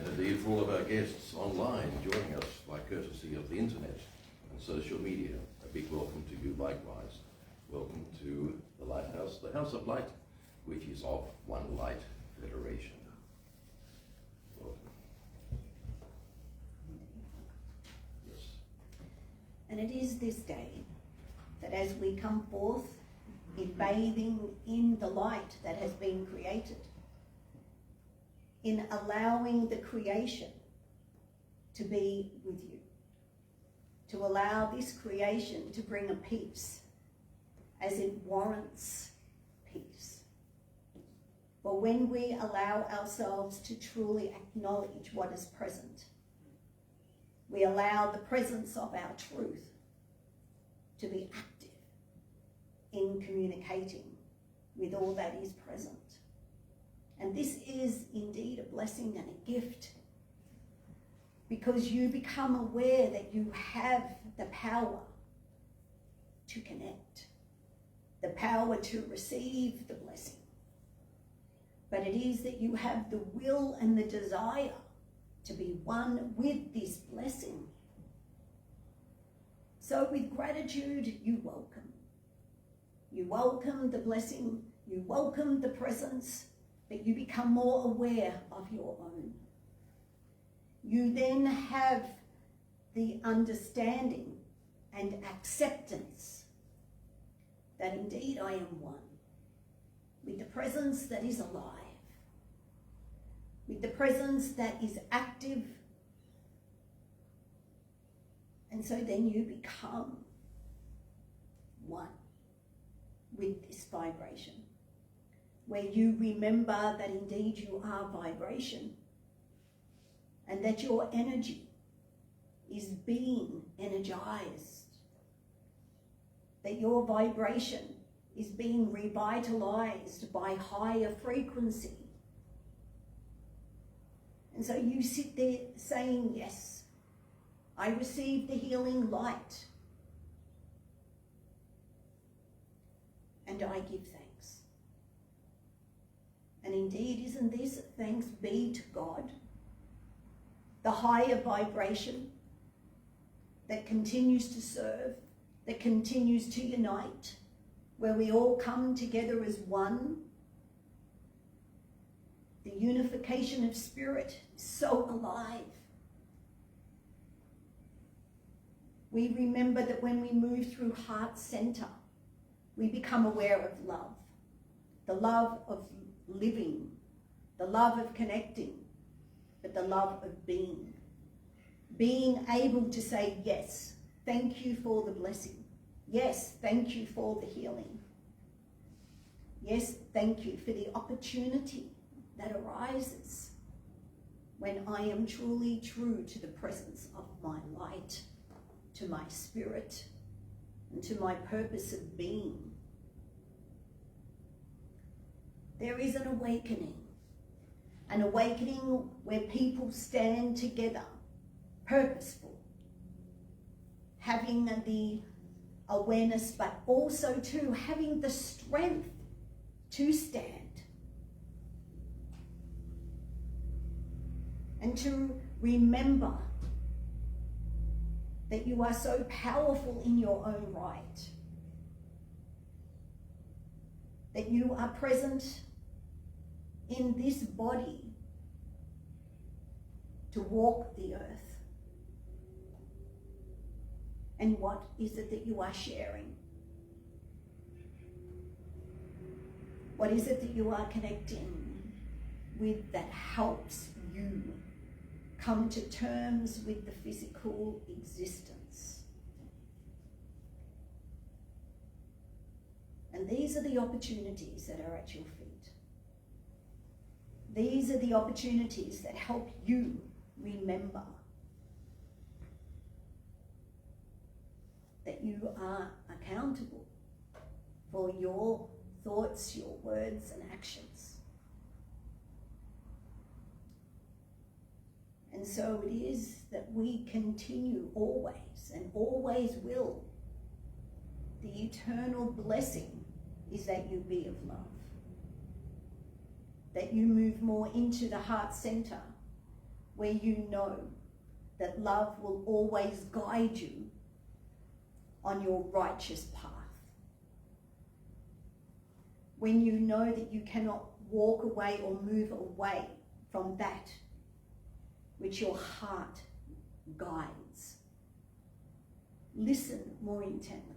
And indeed for all of our guests online joining us by courtesy of the internet and social media, a big welcome to you likewise. Welcome to the Lighthouse, the House of Light, which is of One Light Federation. Welcome. Yes. And it is this day that as we come forth in bathing in the light that has been created, in allowing the creation to be with you, to allow this creation to bring a peace as it warrants peace. For when we allow ourselves to truly acknowledge what is present, we allow the presence of our truth to be active in communicating with all that is present. And this is indeed a blessing and a gift, because you become aware that you have the power to connect, the power to receive the blessing. But it is that you have the will and the desire to be one with this blessing. So with gratitude, you welcome. You welcome the blessing, you welcome the presence, but you become more aware of your own. You then have the understanding and acceptance that indeed I am one, with the presence that is alive, with the presence that is active. And so then you become one with this vibration, where you remember that indeed you are vibration, and that your energy is being energized, that your vibration is being revitalized by higher frequency. And so you sit there saying, yes, I receive the healing light, and I give thanks. And indeed, isn't this thanks be to God, the higher vibration that continues to serve, that continues to unite, where we all come together as one? The unification of spirit is so alive. We remember that when we move through heart center, we become aware of love, the love of living, the love of connecting, but the love of being able to say, yes, thank you for the blessing. Yes, thank you for the healing. Yes, thank you for the opportunity that arises when I am truly true to the presence of my light, to my spirit, and to my purpose of being. There is an awakening where people stand together, purposeful, having the awareness, but also too having the strength to stand and to remember that you are so powerful in your own right, that you are present in this body to walk the earth. And what is it that you are sharing? What is it that you are connecting with that helps you come to terms with the physical existence? And these are the opportunities that are at your feet. These are the opportunities that help you remember that you are accountable for your thoughts, your words, and actions. And so it is that we continue always and always will. The eternal blessing is that you be of love, that you move more into the heart center, where you know that love will always guide you on your righteous path. When you know that you cannot walk away or move away from that which your heart guides. Listen more intently.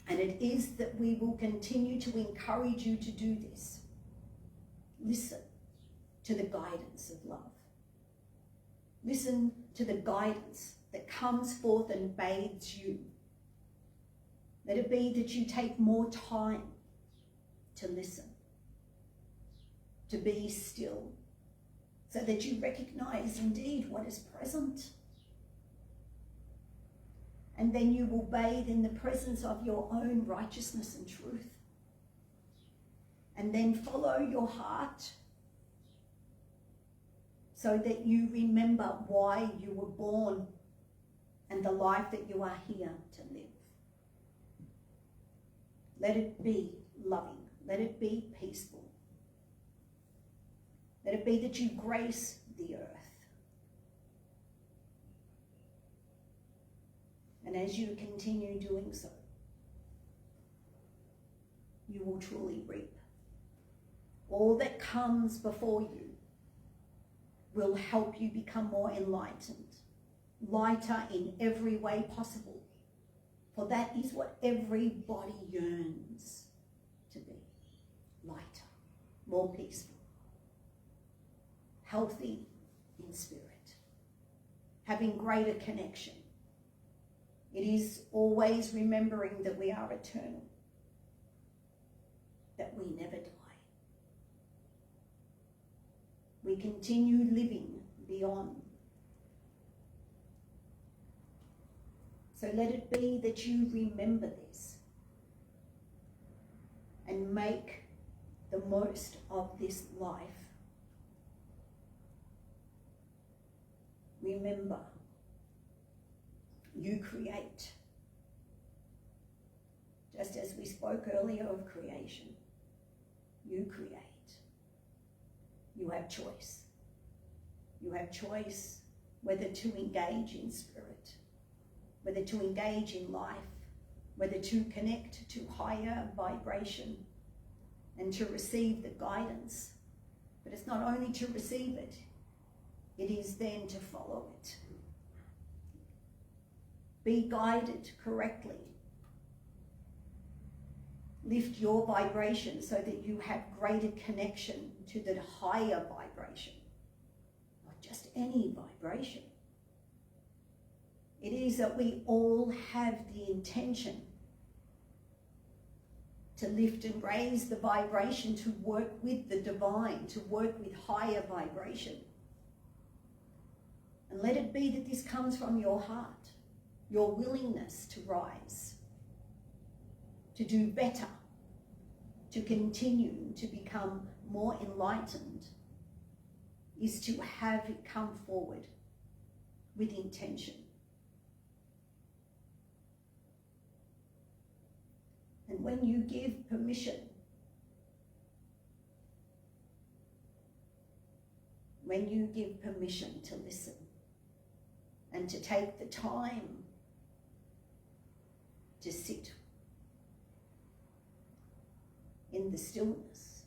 And it is that we will continue to encourage you to do this. Listen to the guidance of love. Listen to the guidance that comes forth and bathes you. Let it be that you take more time to listen, to be still, so that you recognize indeed what is present. And then you will bathe in the presence of your own righteousness and truth. And then follow your heart so that you remember why you were born and the life that you are here to live. Let it be loving. Let it be peaceful. Let it be that you grace the earth. And as you continue doing so, you will truly reap. All that comes before you will help you become more enlightened, lighter in every way possible. For that is what everybody yearns to be. Lighter, more peaceful, healthy in spirit, having greater connection. It is always remembering that we are eternal, that we never die. We continue living beyond. So let it be that you remember this and make the most of this life. Remember, you create. Just as we spoke earlier of creation, you create. You have choice. You have choice whether to engage in spirit, whether to engage in life, whether to connect to higher vibration and to receive the guidance. But it's not only to receive it, it is then to follow it. Be guided correctly. Lift your vibration so that you have greater connection to the higher vibration, not just any vibration. It is that we all have the intention to lift and raise the vibration, to work with the divine, to work with higher vibration. And let it be that this comes from your heart, your willingness to rise, to do better, to continue to become more enlightened, is to have it come forward with intention. And when you give permission, to listen and to take the time to sit in the stillness,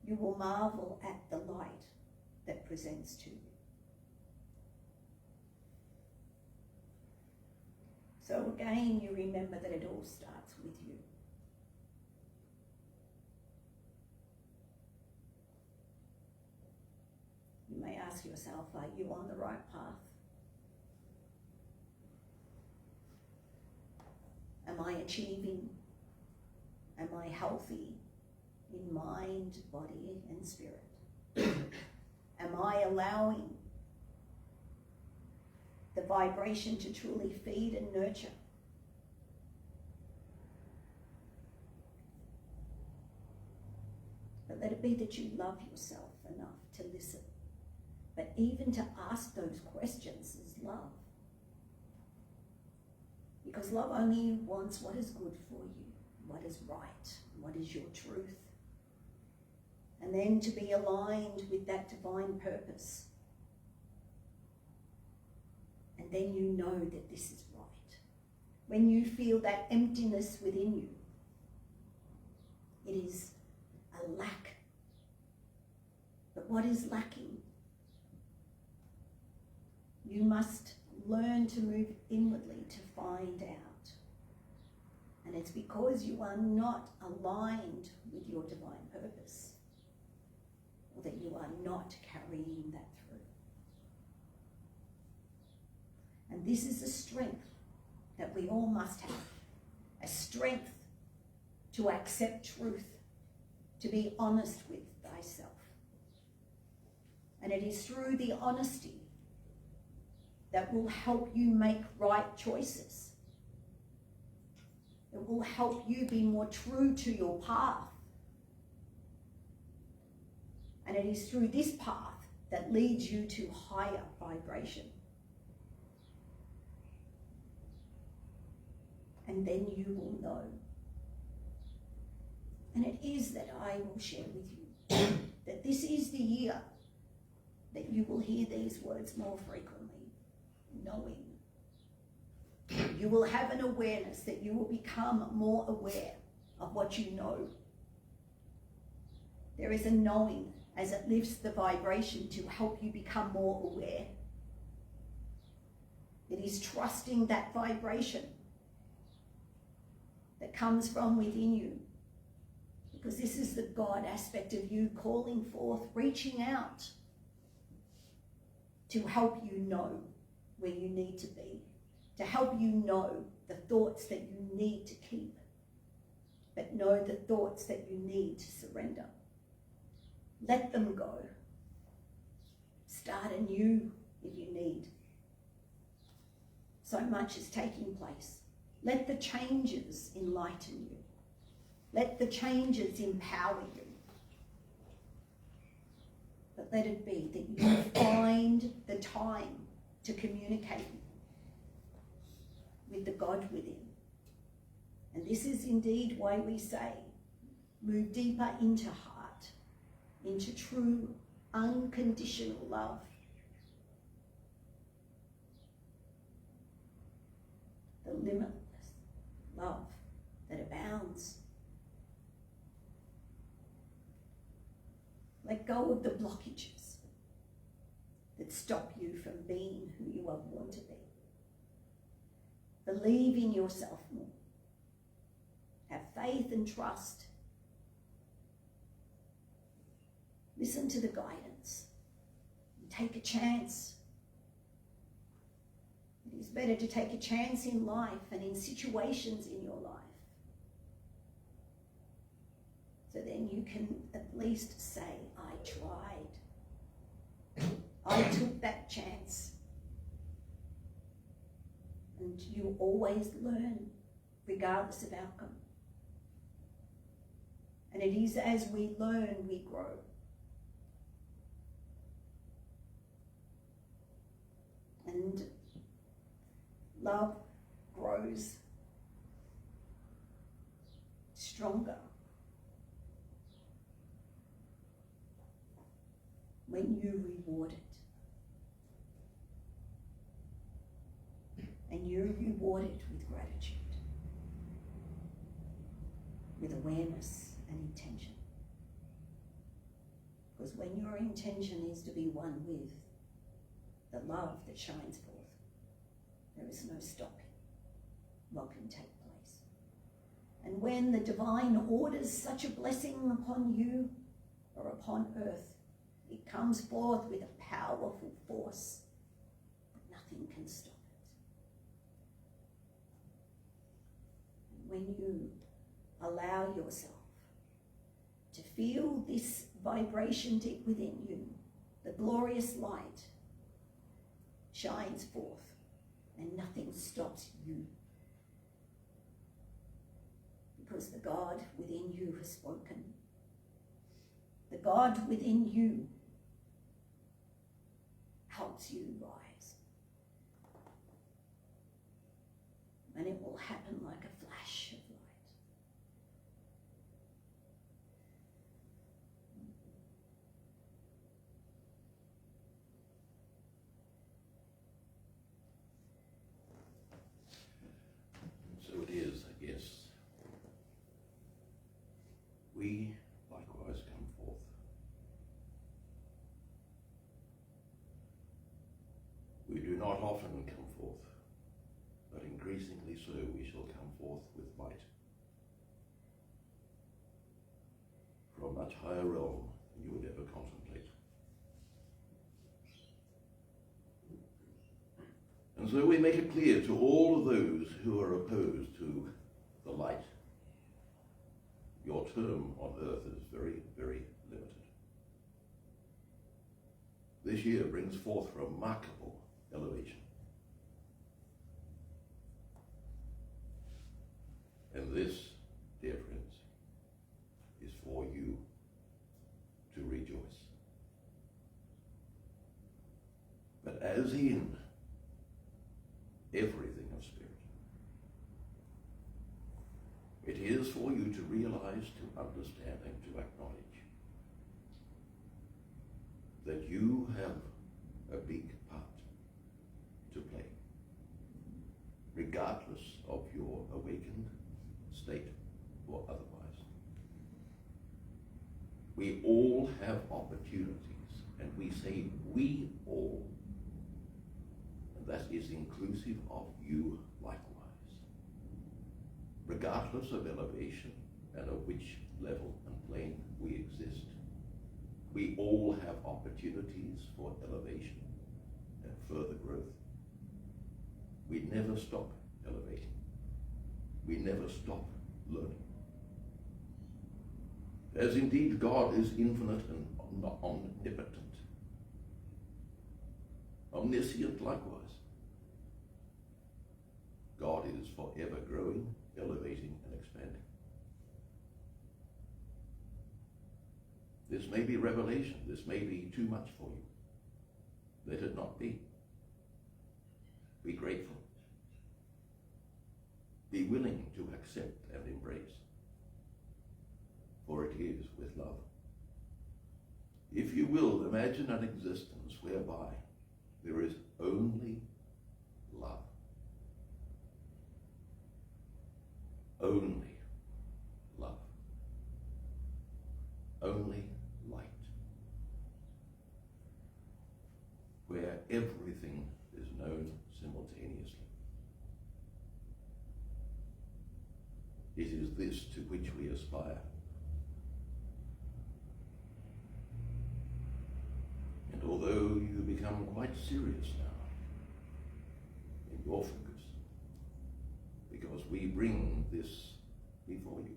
you will marvel at the light that presents to you. So again, you remember that it all starts with you. You may ask yourself, are you on the right path? Am I achieving? Am I healthy in mind, body, and spirit? Am I allowing the vibration to truly feed and nurture? But let it be that you love yourself enough to listen. But even to ask those questions is love. Because love only wants what is good for you, what is right, what is your truth. and then to be aligned with that divine purpose. And then you know that this is right. When you feel that emptiness within you, it is a lack. But what is lacking? You must learn to move inwardly to find out. And it's because you are not aligned with your divine purpose, or that you are not carrying that through. And this is a strength that we all must have. A strength to accept truth, to be honest with thyself. And it is through the honesty that will help you make right choices. It will help you be more true to your path. And it is through this path that leads you to higher vibration. And then you will know. And it is that I will share with you that this is the year that you will hear these words more frequently. Knowing. You will have an awareness that you will become more aware of what you know. There is a knowing as it lifts the vibration to help you become more aware. It is trusting that vibration that comes from within you. Because this is the God aspect of you calling forth, reaching out to help you know where you need to be, to help you know the thoughts that you need to keep, but know the thoughts that you need to surrender. Let them go. Start anew if you need. So much is taking place. Let the changes enlighten you. Let the changes empower you. But let it be that you find the time to communicate with the God within. And this is indeed why we say, move deeper into heart, into true unconditional love. The limitless love that abounds. Let go of the blockages that stop you from being who you are born to be. Believe in yourself more. Have faith and trust. Listen to the guidance. And take a chance. It is better to take a chance in life and in situations in your life. So then you can at least say, I tried. I took that chance. And you always learn, regardless of outcome. And it is as we learn, we grow. And love grows stronger when you reward it. And you reward it with gratitude, with awareness and intention. Because when your intention is to be one with the love that shines forth, there is no stopping what can take place. And when the divine orders such a blessing upon you or upon earth, it comes forth with a powerful force that nothing can stop it. When you allow yourself to feel this vibration deep within you, the glorious light shines forth and nothing stops you. Because the God within you has spoken. The God within you helps you rise. And it will happen like a flash of light. often come forth, but increasingly so we shall come forth with might from a much higher realm than you would ever contemplate. And so we make it clear to all of those who are opposed to the light, your term on earth is very, very limited. This year brings forth remarkable elevation. And this, dear friends, is for you to rejoice. But as in everything of spirit, it is for you to realize, to understand, and to acknowledge that you have a big part to play, regardless of your awakened state or otherwise. We all have opportunities, and we say we all, and that is inclusive of you likewise. Regardless of elevation and of which level and plane we exist, we all have opportunities for elevation and further growth. We never stop elevating. We never stop learning. As indeed God is infinite and omnipotent, omniscient likewise, God is forever growing, elevating, and expanding. This may be revelation. This may be too much for you. Let it not be. Be grateful. Be willing to accept and embrace. For it is with love. If you will, imagine an existence whereby there is only love. Only love. Only light. Where everything is known simultaneously. It is this to which we aspire. And although you become quite serious now in your focus, because we bring this before you,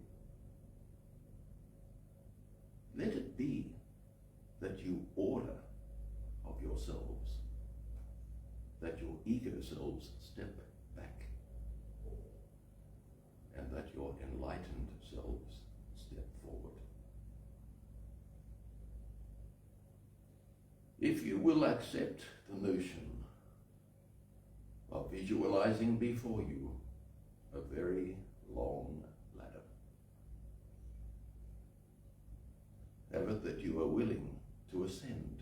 let it be that you order of yourselves, that your ego selves step back, and that your enlightened selves step forward. If you will accept the notion of visualizing before you a very long ladder, have it that you are willing to ascend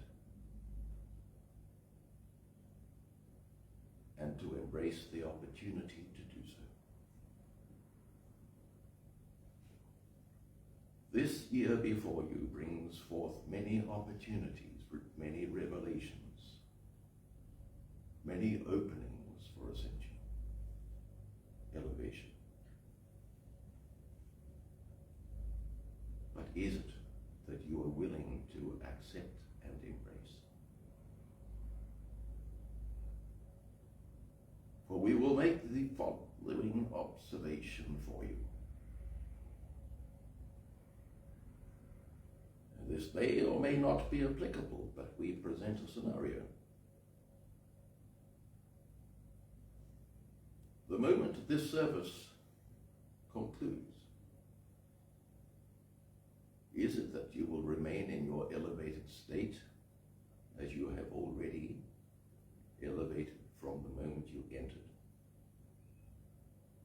and to embrace the opportunity to do so. This year before you brings forth many opportunities, many revelations, many openings for ascension, elevation. But is it that you are willing to accept and embrace? For we will make the following observation for you. And this may or may not be applicable, but we present a scenario. The moment this service concludes, is it that you will remain in your elevated state as you have already elevated from the moment you entered?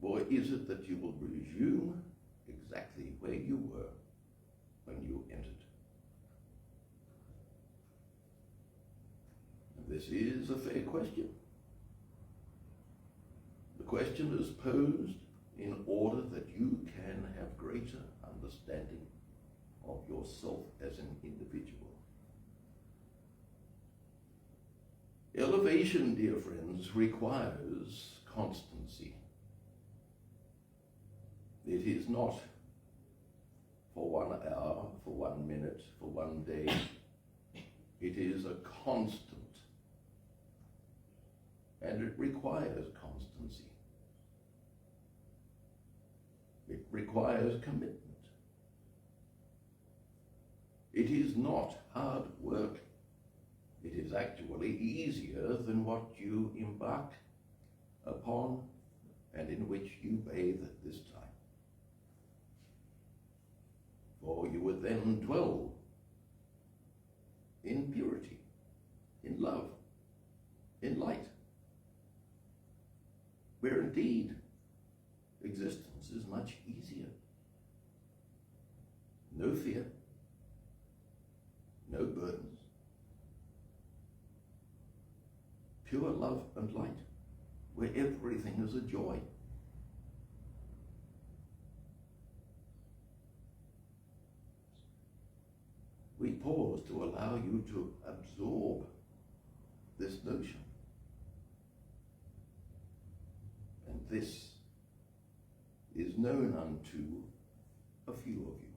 Or is it that you will resume exactly where you were when you entered? And this is a fair question. The question is posed in order that you can have greater understanding of yourself as an individual. Elevation, dear friends, friends, requires constancy. It is not for 1 hour, for 1 minute, for 1 day. It is a constant, and it requires constancy. It requires commitment. It is not hard work. It is actually easier than what you embark upon and in which you bathe at this time. For you would then dwell in purity, in love, in light, where indeed existence is much easier. No fear, no burdens, pure love and light, where everything is a joy. We pause to allow you to absorb this notion. And this is known unto a few of you.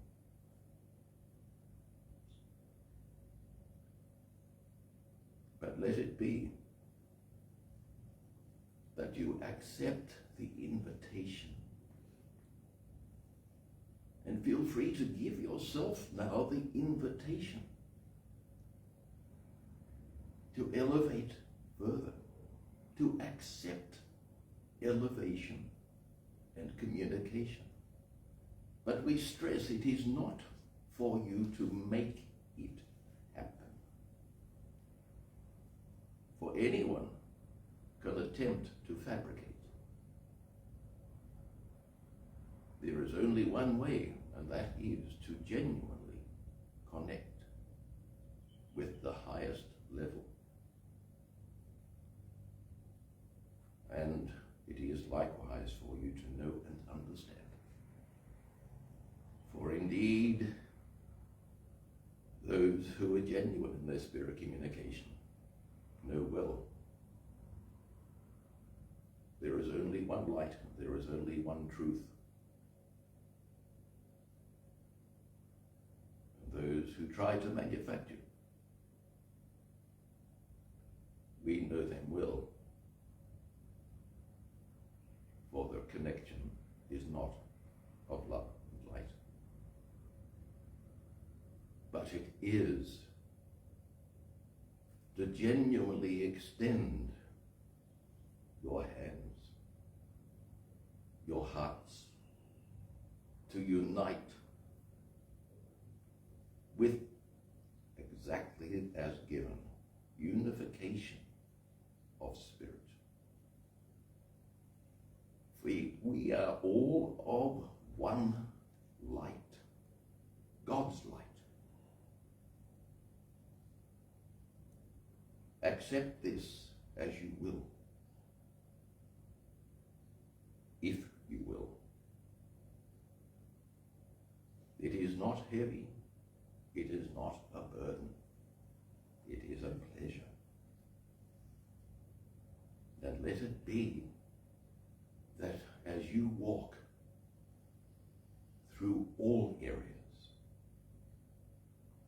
But let it be that you accept the invitation and feel free to give yourself now the invitation to elevate further, to accept elevation and communication. But we stress it is not for you to make it happen. For anyone can attempt to fabricate. There is only one way, and that is to genuinely connect with the highest level. And it is likewise for you to know and understand. For indeed, those who are genuine in their spirit communication know well there is only one light, there is only one truth. Those who try to manufacture, we know them well, for their connection is not of love and light, but it is to genuinely extend your hands, your hearts, to unite with exactly as given, unification of spirit. We are all of one light, God's light. Accept this as you will, if you will. It is not heavy. It is not a burden. It is a pleasure. And let it be that as you walk through all areas,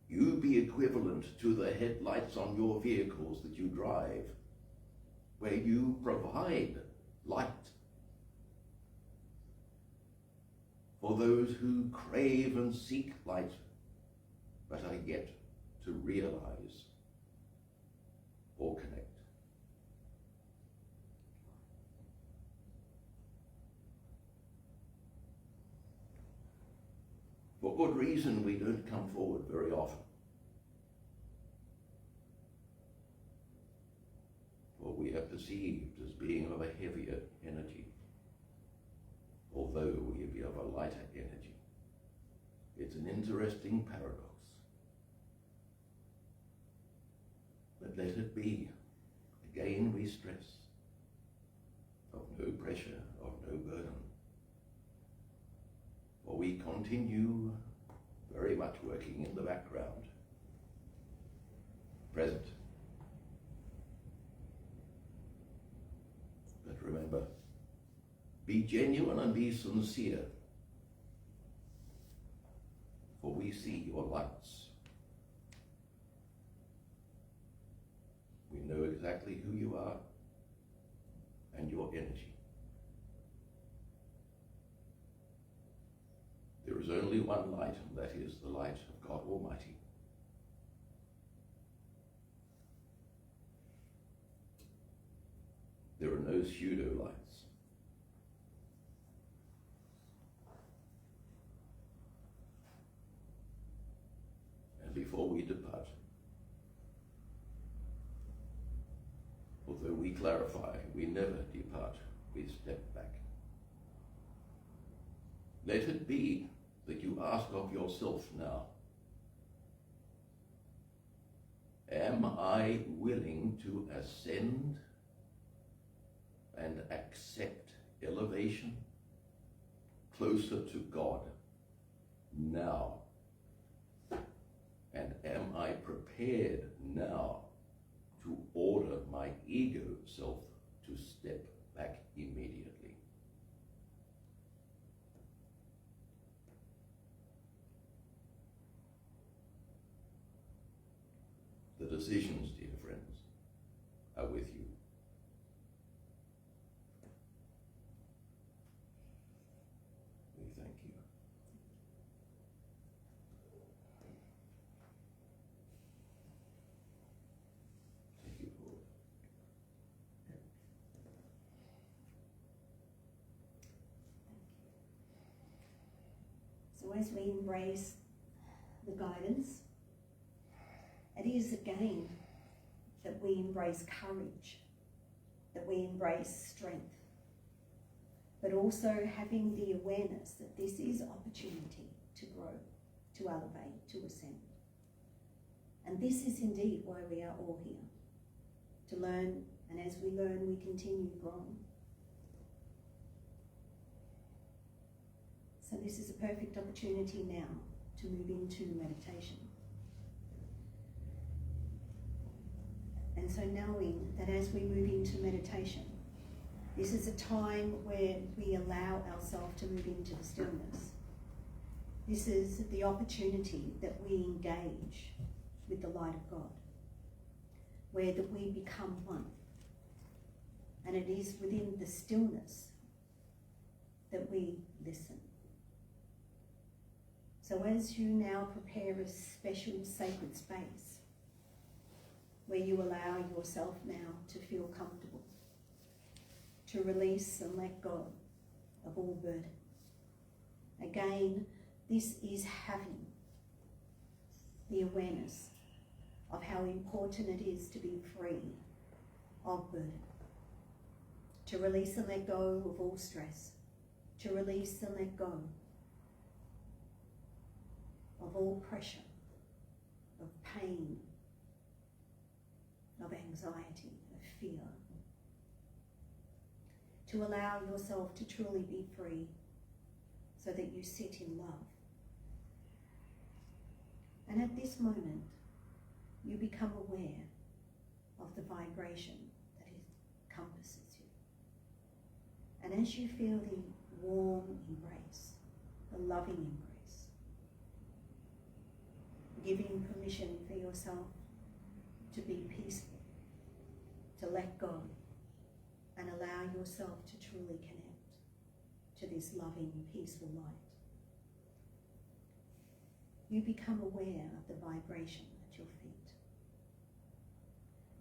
you be equivalent to the headlights on your vehicles that you drive, where you provide light for those who crave and seek light, but are yet to realize or connect. For good reason, we don't come forward very often. For we are perceived as being of a heavier energy, although we be of a lighter energy. It's an interesting paradox. But let it be. Again we stress, of no pressure, of no burden. For we continue very much working in the background, present, Be genuine and be sincere, for we see your lights. We know exactly who you are and your energy. There is only one light, and that is the light of God Almighty. There are no pseudo lights. And before we depart, although we clarify, we never depart, we step back. Let it be that you ask of yourself now, am I willing to ascend and accept elevation closer to God now? And am I prepared now to order my ego self to step back immediately? The decisions, dear friends, are with you. We thank you. Thank you, Lord. So as we embrace the guidance, it is again that we embrace courage, that we embrace strength, but also having the awareness that this is opportunity to grow, to elevate, to ascend. And this is indeed why we are all here, to learn, and as we learn, we continue growing. So this is a perfect opportunity now to move into meditation. And so knowing that as we move into meditation, this is a time where we allow ourselves to move into the stillness. This is the opportunity that we engage with the light of God, where that we become one. And it is within the stillness that we listen. So as you now prepare a special sacred space, where you allow yourself now to feel comfortable, to release and let go of all burden. Again, this is having the awareness of how important it is to be free of burden, to release and let go of all stress, to release and let go of all pressure, of pain, of anxiety, of fear, to allow yourself to truly be free so that you sit in love. And at this moment, you become aware of the vibration that encompasses you. And as you feel the warm embrace, the loving embrace, giving permission for yourself to be peaceful, to let go, and allow yourself to truly connect to this loving, peaceful light. You become aware of the vibration at your feet,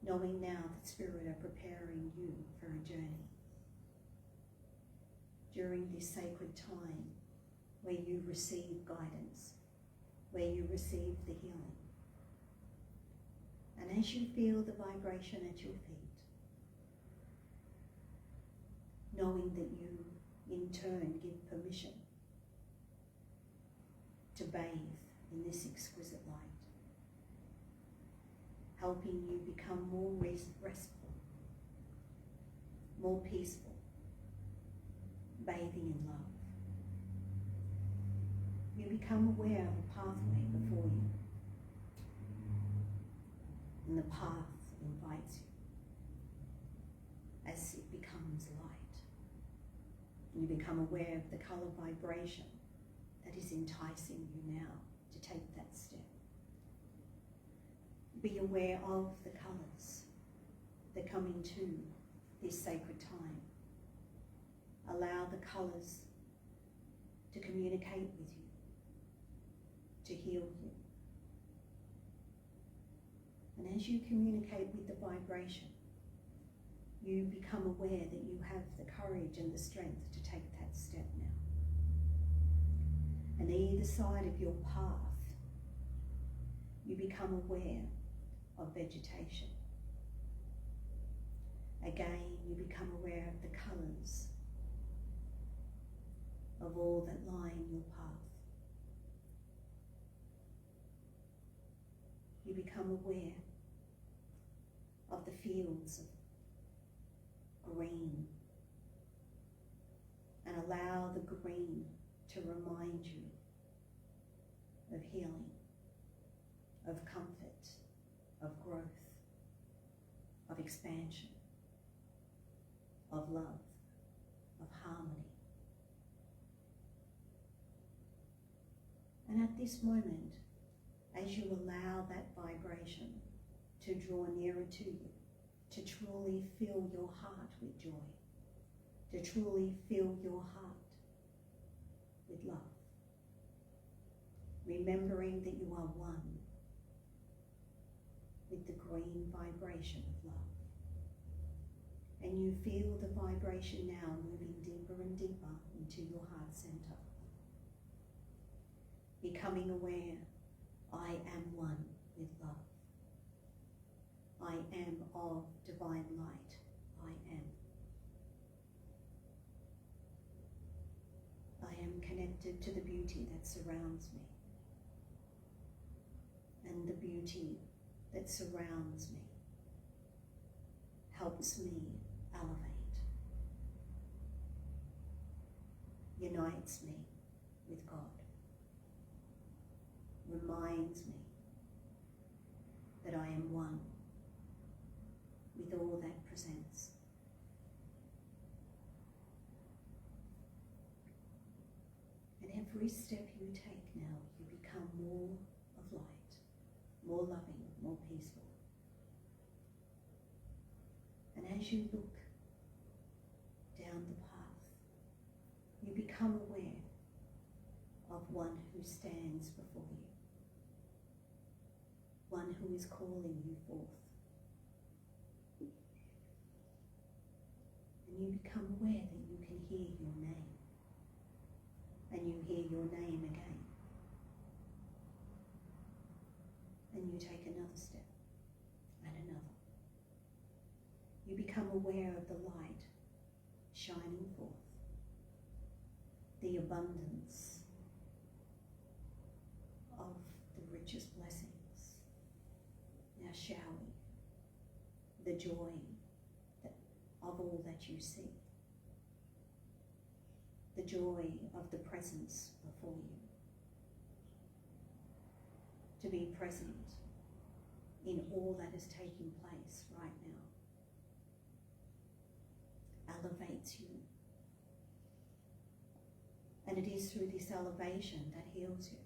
knowing now that Spirit are preparing you for a journey. During this sacred time where you receive guidance, where you receive the healing. And as you feel the vibration at your feet, knowing that you in turn give permission to bathe in this exquisite light, helping you become more restful, more peaceful, bathing in love. You become aware of a pathway before you, and the path invites you as it becomes light. You become aware of the colour vibration that is enticing you now to take that step. Be aware of the colours that come into this sacred time. Allow the colours to communicate with you, to heal you. And as you communicate with the vibration, you become aware that you have the courage and the strength to take that step now. And either side of your path, you become aware of vegetation. Again, you become aware of the colours of all that line your path. You become aware of the fields of green, and allow the green to remind you of healing, of comfort, of growth, of expansion, of love, of harmony. And at this moment, as you allow that vibration to draw nearer to you, to truly fill your heart with joy, to truly fill your heart with love, remembering that you are one with the green vibration of love. And you feel the vibration now moving deeper and deeper into your heart center, becoming aware, I am one with love. I am of divine light. I am. I am connected to the beauty that surrounds me. And the beauty that surrounds me helps me elevate, unites me with God, reminds me that I am one with all that presents. And every step you take now, you become more of light, more loving, more peaceful. And as you look down the path, you become aware of one who stands before you, one who is calling you forth. And you become aware that you can hear your name, and you hear your name again. And you take another step, and another. You become aware of the light shining forth, the abundance of the richest blessings now showering, the joy of all that you see, the joy of the presence before you. To be present in all that is taking place right now elevates you. And it is through this elevation that heals you.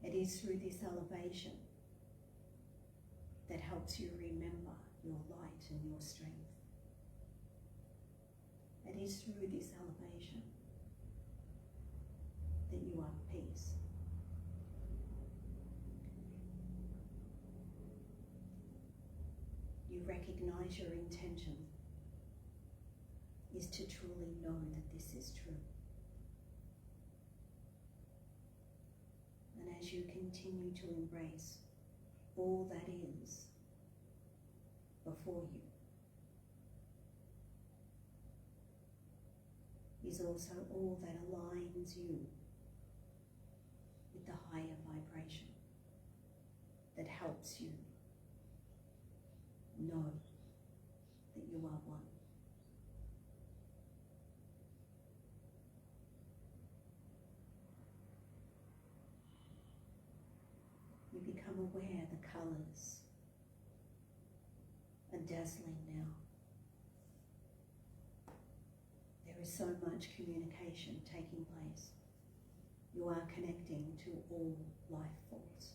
It is through this elevation that helps you remember your light and your strength. It is through this elevation that you are at peace. You recognize your intention is to truly know that this is true. And as you continue to embrace all that is before you, is also all that aligns you with the higher vibration that helps you know that you are one. You become aware the colours are dazzling now. There is so much communication taking place. You are connecting to all life force,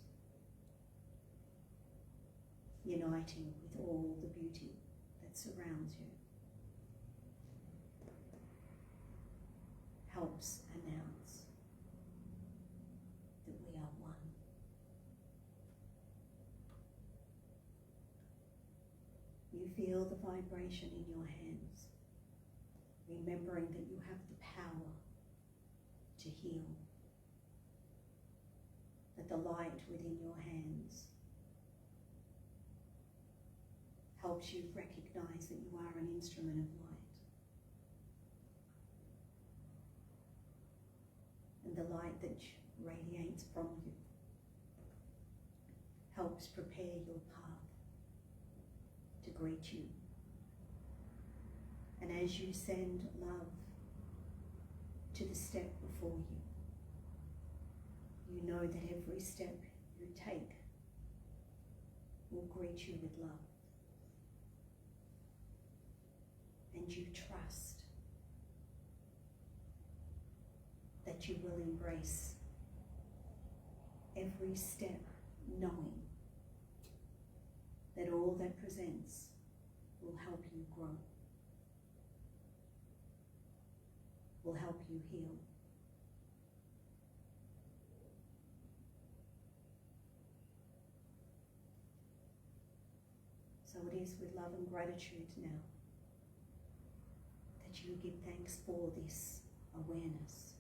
uniting with all the beauty that surrounds you. Helps announce that we are one. You feel the vibration in your hands, remembering that you have the power to heal, that the light within your hands helps you recognize that you are an instrument of light. And the light that radiates from you helps prepare your path to greet you. And as you send love to the step before you, you know that every step you take will greet you with love. And you trust that you will embrace every step, knowing that all that presents will help you grow, will help you heal. So it is with love and gratitude now that you give thanks for this awareness.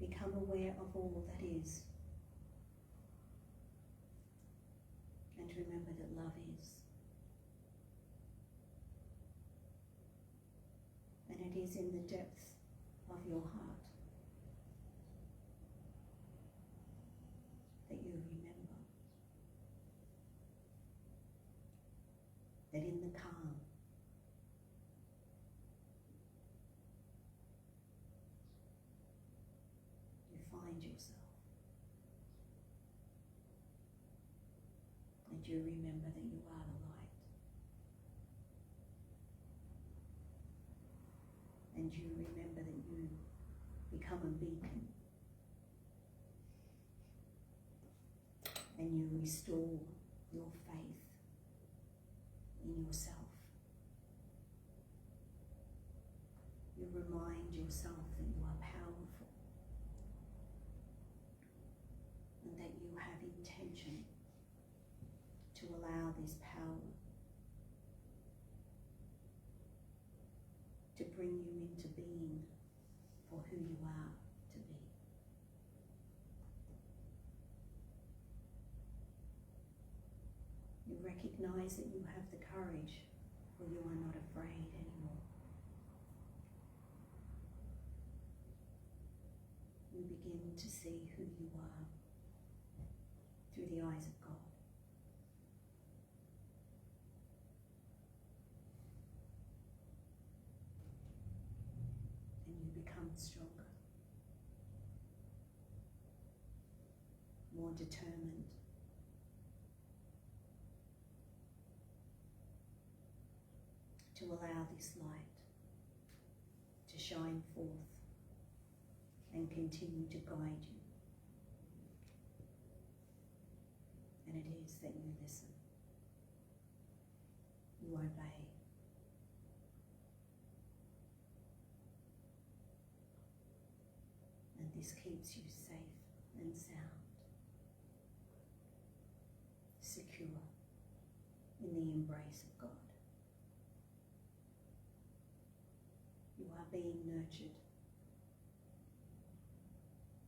Become aware of all that is. And remember that love is. And it is in the depths of your heart that you remember that in the calm, you find yourself. And you remember that you are the light. And you remember that you become a beacon. And you restore your faith in yourself. You remind yourself that you are powerful and that you have intention to allow this power to bring you into being for who you are to be. You recognize that you have the courage, for you are not afraid anymore. You begin to see who you are through the eyes of God. And you become stronger, more determined, to allow this light to shine forth and continue to guide you. And it is that you listen, you obey, and this keeps you safe and sound, secure in the embrace of God. You are being nurtured.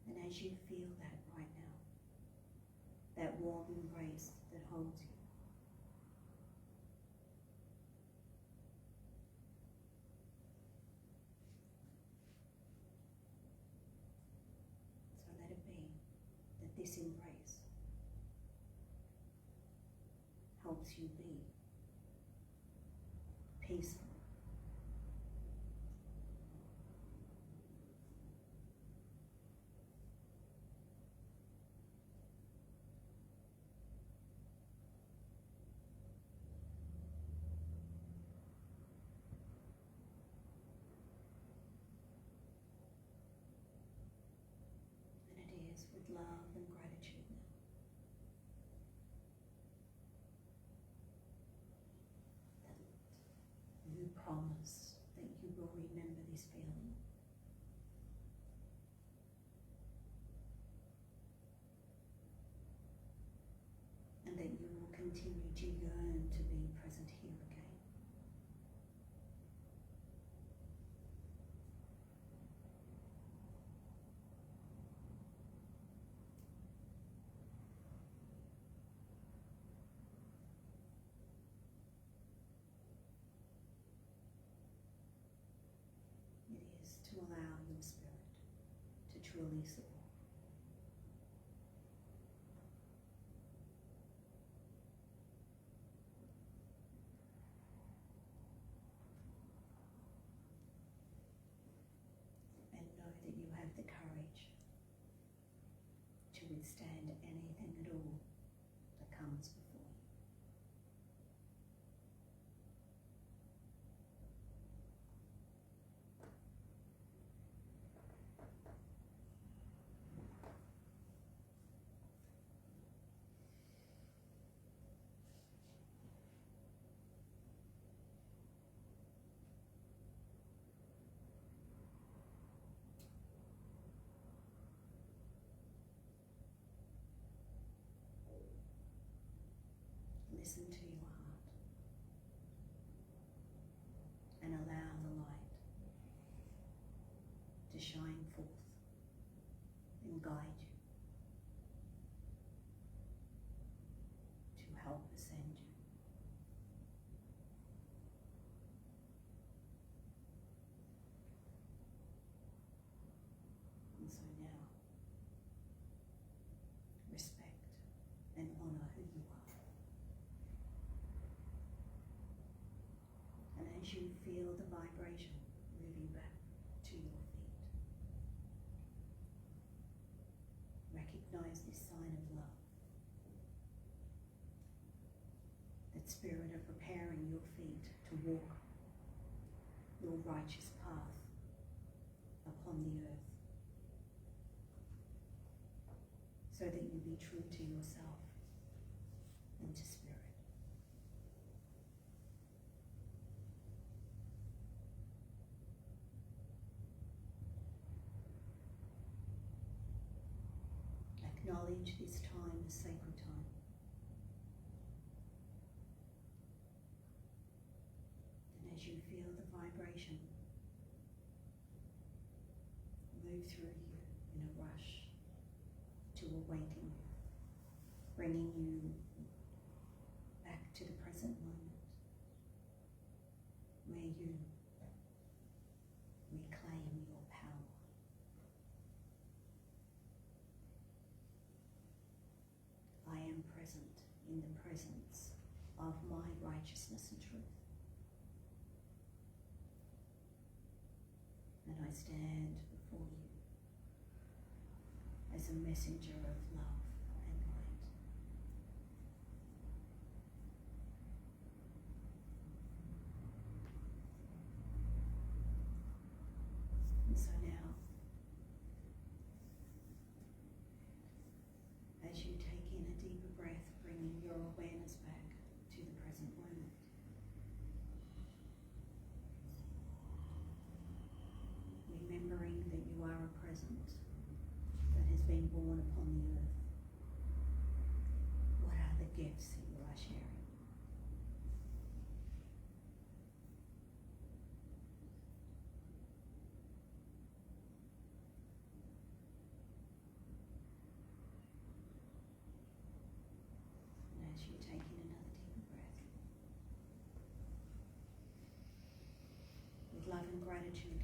And as you feel that right now, that warm embrace that holds you, so let it be that this embrace helps you be peaceful, with love and gratitude now. That you promise that you will remember this feeling. And that you will continue to yearn to be present here again. It is to allow your spirit to truly soar. And know that you have the courage to withstand anything at all that comes before you. Listen to your heart and allow the light to shine forth and guide you, to help ascend you. And so now, respect and honor who you are. And as you feel the vibration moving back to your feet, recognize this sign of love. That spirit of preparing your feet to walk your righteous path upon the earth, so that you be true to yourself and to spirit. Acknowledge this time as sacred time. And as you feel the vibration move through you in a rush to awaken you, bringing you back to the present moment, where you reclaim your power. I am present in the presence of my righteousness and truth. And I stand before you as a messenger of love and light. And so now, as you take in a deeper breath, bringing your awareness back to the present moment. Remembering that you are a present that has been born upon the earth. What are the gifts that you are sharing? As you take in another deeper breath, with love and gratitude,